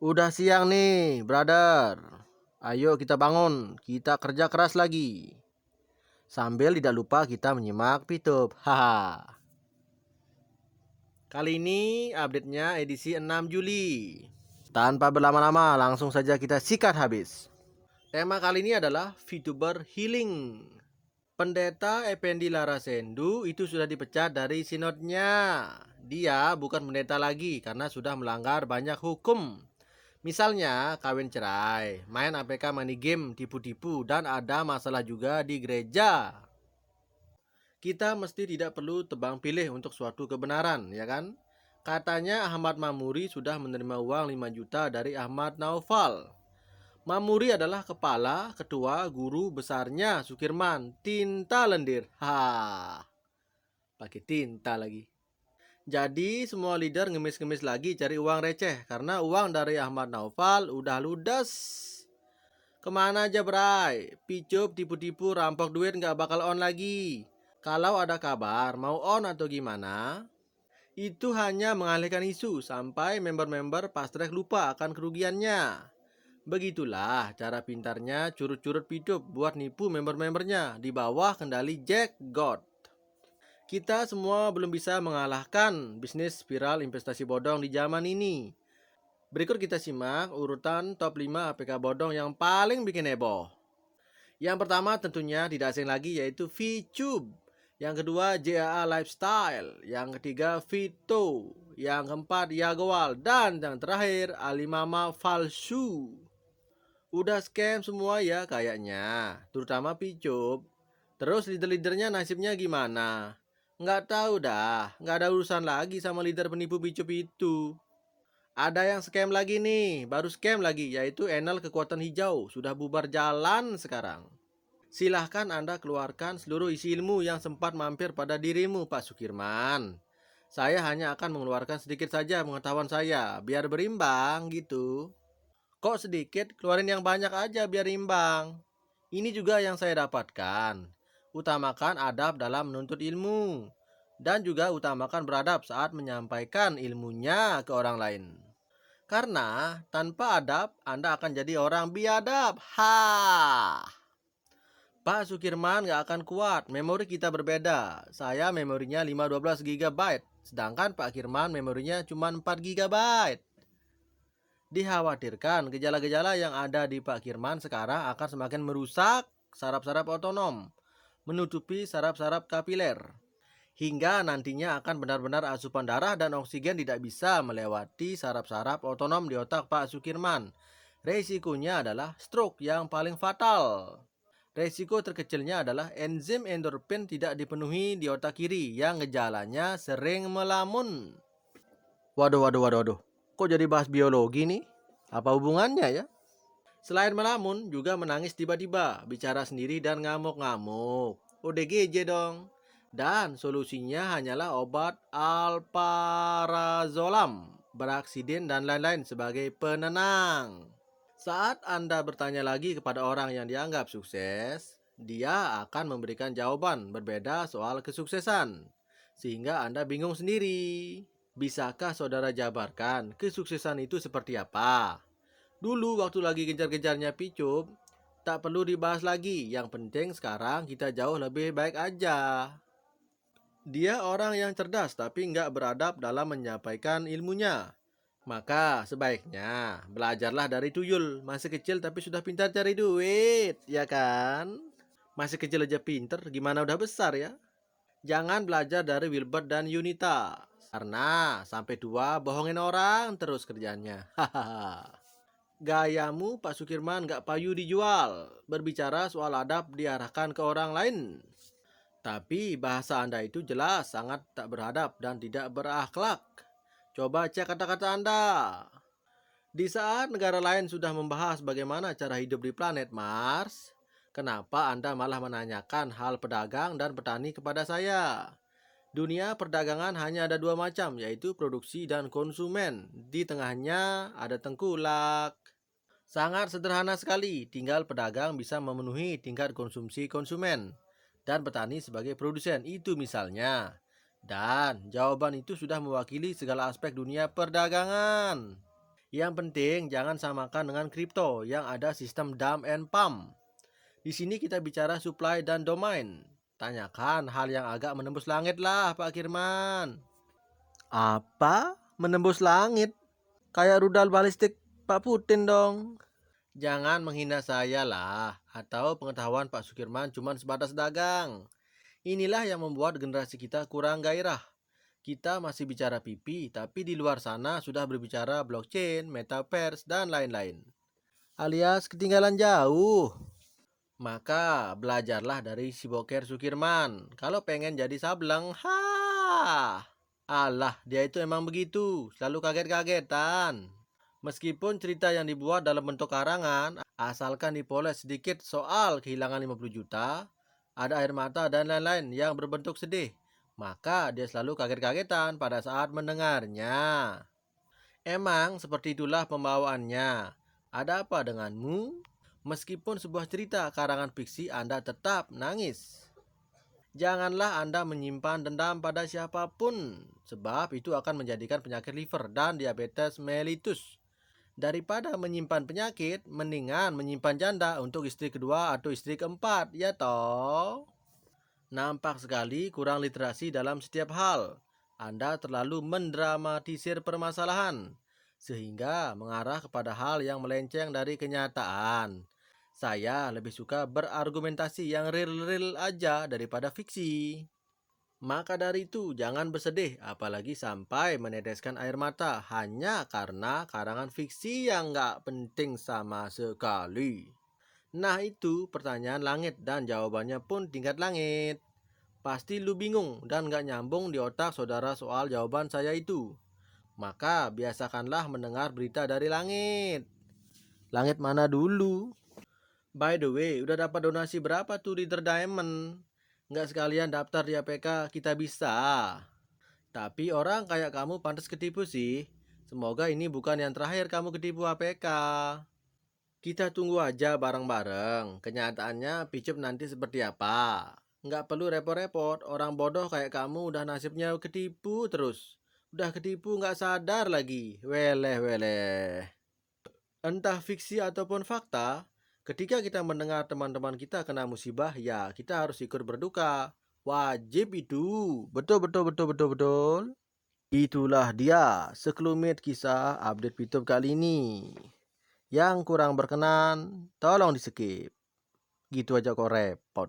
Udah siang nih, brother. Ayo kita bangun, kita kerja keras lagi. Sambil tidak lupa kita menyimak Pitup. Haha. Kali ini update-nya edisi 6 Juli. Tanpa berlama-lama, langsung saja kita sikat habis. Tema kali ini adalah VTuber Healing. Pendeta Effendi Larasendu itu sudah dipecat dari sinodnya. Dia bukan pendeta lagi karena sudah melanggar banyak hukum. Misalnya kawin cerai, main APK money game, tipu-tipu, dan ada masalah juga di gereja. Kita mesti tidak perlu tebang pilih untuk suatu kebenaran, ya kan? Katanya Ahmad Mamuri sudah menerima uang 5 juta dari Ahmad Naufal. Mamuri adalah kepala, ketua, guru besarnya Sukirman, tinta lendir. Ha, pakai tinta lagi. Jadi semua leader ngemis-ngemis lagi cari uang receh karena uang dari Ahmad Naufal udah ludes. Kemana aja Bray? Picup, tipu-tipu, rampok duit nggak bakal on lagi. Kalau ada kabar mau on atau gimana? Itu hanya mengalihkan isu sampai member-member Pastrek lupa akan kerugiannya. Begitulah cara pintarnya curut-curut Picup buat nipu member-membernya di bawah kendali Jack God. Kita semua belum bisa mengalahkan bisnis viral investasi bodong di zaman ini. Berikut kita simak urutan top 5 APK bodong yang paling bikin heboh. Yang pertama tentunya tidak asing lagi yaitu VTube. Yang kedua JAA Lifestyle. Yang ketiga Vito. Yang keempat Yagoal. Dan yang terakhir Alimama Falsu. Udah scam semua ya kayaknya. Terutama VTube. Terus leader-leadernya nasibnya gimana? Nggak tahu dah. Nggak ada urusan lagi sama leader penipu VTube itu. Ada yang scam lagi nih, baru scam lagi, yaitu Enel Kekuatan Hijau. Sudah bubar jalan sekarang. Silahkan Anda keluarkan seluruh isi ilmu yang sempat mampir pada dirimu, Pak Sukirman. Saya hanya akan mengeluarkan sedikit saja pengetahuan saya, biar berimbang gitu. Kok sedikit? Keluarin yang banyak aja biar imbang. Ini juga yang saya dapatkan. Utamakan adab dalam menuntut ilmu. Dan juga utamakan beradab saat menyampaikan ilmunya ke orang lain. Karena tanpa adab, Anda akan jadi orang biadab. Ha! Pak Sukirman gak akan kuat, memori kita berbeda. Saya memorinya 512 GB, sedangkan Pak Kirman memorinya cuma 4 GB. Dikhawatirkan gejala-gejala yang ada di Pak Kirman sekarang akan semakin merusak saraf-saraf otonom, menutupi saraf-saraf kapiler, hingga nantinya akan benar-benar asupan darah dan oksigen tidak bisa melewati saraf-saraf otonom di otak Pak Sukirman. Resikonya adalah stroke yang paling fatal. Resiko terkecilnya adalah enzim endorfin tidak dipenuhi di otak kiri yang gejalanya sering melamun. Waduh. Kok jadi bahas biologi nih? Apa hubungannya ya? Selain melamun, juga menangis tiba-tiba, bicara sendiri dan ngamuk-ngamuk. ODGJ dong. Dan solusinya hanyalah obat alprazolam, baraksiden dan lain-lain sebagai penenang. Saat Anda bertanya lagi kepada orang yang dianggap sukses, dia akan memberikan jawaban berbeda soal kesuksesan. Sehingga Anda bingung sendiri. Bisakah saudara jabarkan kesuksesan itu seperti apa? Dulu waktu lagi gencar-gencarnya Picup, tak perlu dibahas lagi. Yang penting sekarang kita jauh lebih baik aja. Dia orang yang cerdas tapi nggak beradab dalam menyampaikan ilmunya. Maka sebaiknya belajarlah dari tuyul. Masih kecil tapi sudah pintar cari duit, ya kan? Masih kecil aja pinter, gimana udah besar ya? Jangan belajar dari Wilbert dan Yunita. Karena sampai tua bohongin orang terus kerjanya. Hahaha. Gayamu Pak Sukirman gak payu dijual. Berbicara soal adab diarahkan ke orang lain. Tapi bahasa Anda itu jelas sangat tak beradab dan tidak berakhlak. Coba cek kata-kata Anda. Di saat negara lain sudah membahas bagaimana cara hidup di planet Mars, kenapa Anda malah menanyakan hal pedagang dan petani kepada saya? Dunia perdagangan hanya ada dua macam, yaitu produksi dan konsumen. Di tengahnya ada tengkulak. Sangat sederhana sekali, tinggal pedagang bisa memenuhi tingkat konsumsi konsumen dan petani sebagai produsen, itu misalnya. Dan jawaban itu sudah mewakili segala aspek dunia perdagangan. Yang penting jangan samakan dengan kripto yang ada sistem dump and pump. Di sini kita bicara supply dan domain. Tanyakan hal yang agak menembus langit lah, Pak Kirman. Apa? Menembus langit? Kayak rudal balistik Pak Putin dong. Jangan menghina saya lah, atau pengetahuan Pak Sukirman cuma sebatas dagang. Inilah yang membuat generasi kita kurang gairah. Kita masih bicara pipi, tapi di luar sana sudah berbicara blockchain, metaverse, dan lain-lain. Alias ketinggalan jauh. Maka belajarlah dari si Boker Sukirman. Kalau pengen jadi sableng, alah, dia itu emang begitu, selalu kaget-kagetan. Meskipun cerita yang dibuat dalam bentuk karangan, asalkan dipoles sedikit soal kehilangan 50 juta, ada air mata dan lain-lain yang berbentuk sedih, maka dia selalu kaget-kagetan pada saat mendengarnya. Emang seperti itulah pembawaannya. Ada apa denganmu? Meskipun sebuah cerita karangan fiksi, Anda tetap nangis. Janganlah Anda menyimpan dendam pada siapapun, sebab itu akan menjadikan penyakit liver dan diabetes mellitus. Daripada menyimpan penyakit, mendingan menyimpan janda untuk istri kedua atau istri keempat, ya toh? Nampak sekali kurang literasi dalam setiap hal. Anda terlalu mendramatisir permasalahan, sehingga mengarah kepada hal yang melenceng dari kenyataan. Saya lebih suka berargumentasi yang real-real aja daripada fiksi. Maka dari itu, jangan bersedih, apalagi sampai meneteskan air mata hanya karena karangan fiksi yang nggak penting sama sekali. Nah itu pertanyaan langit dan jawabannya pun tingkat langit. Pasti lu bingung dan nggak nyambung di otak saudara soal jawaban saya itu. Maka biasakanlah mendengar berita dari langit. Langit mana dulu? By the way, udah dapat donasi berapa tuh di Diamond? Nggak sekalian daftar di APK kita bisa. Tapi orang kayak kamu pantas ketipu sih. Semoga ini bukan yang terakhir kamu ketipu APK. Kita tunggu aja bareng-bareng. Kenyataannya Picup nanti seperti apa. Nggak perlu repot-repot. Orang bodoh kayak kamu udah nasibnya ketipu terus. Udah ketipu nggak sadar lagi. Weleh-weleh. Entah fiksi ataupun fakta, ketika kita mendengar teman-teman kita kena musibah, ya kita harus ikut berduka. Wajib itu. Betul, betul, betul, betul, betul. Itulah dia sekelumit kisah update Picup kali ini. Yang kurang berkenan, tolong di skip. Gitu aja kok repot.